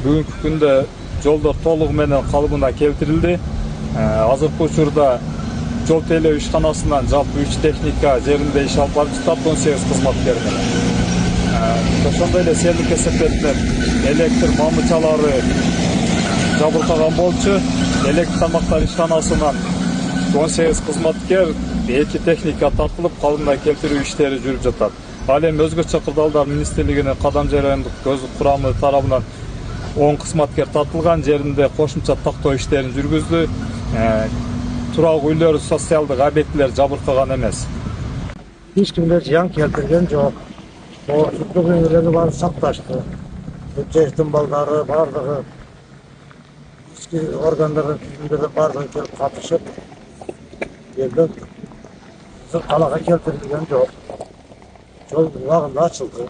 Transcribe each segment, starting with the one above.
Bugünkü günde jollar толугу менен калыбына келтирилди. Азыркы учурда жол тейлөө ишканасынан жалпы 3 техника жеринде иш алып барып жатат, 18 кызматкер менен. Ошондой эле серлик эсептетилет электр мамычалары жабыркаган болчу. Электр тамактар ишканасынан 18 кызматкер, 2 техника тартылып калыбына келтирүү иштери жүрүп жатат. Ал эми өзгөчө кырдаалдар министрлигинин кадам жарыяндык көзү курамы тарабынан 10 кызматкер тартылган жеринде кошумча тактоо иштерин жүргүздү. Турак үйлөр, социалдык объектилер жабыркаган эмес. Hiç kimler ziyan keltirgen yok. Koğuşluk ünlüleri var, saktashtı. Bütçeştin balları, bardığı, içki organların tüzümleri bardığı kelip katışıp, yerden zırhalaga keltirilgen yok. Yol vağında açıldı.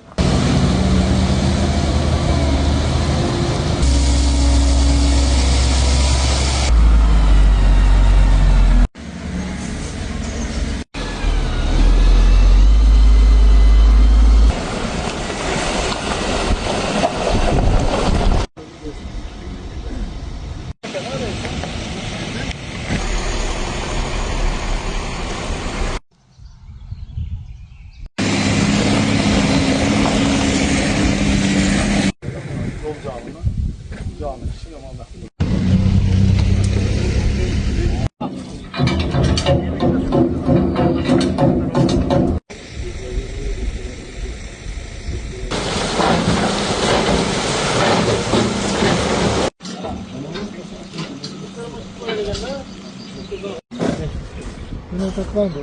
Bunu taklandı.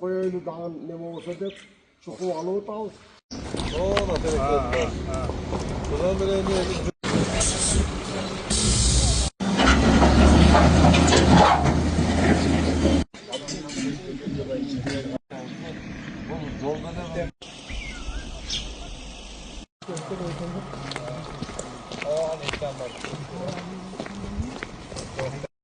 Koyuyla dağın ne olsa da çok alıp al.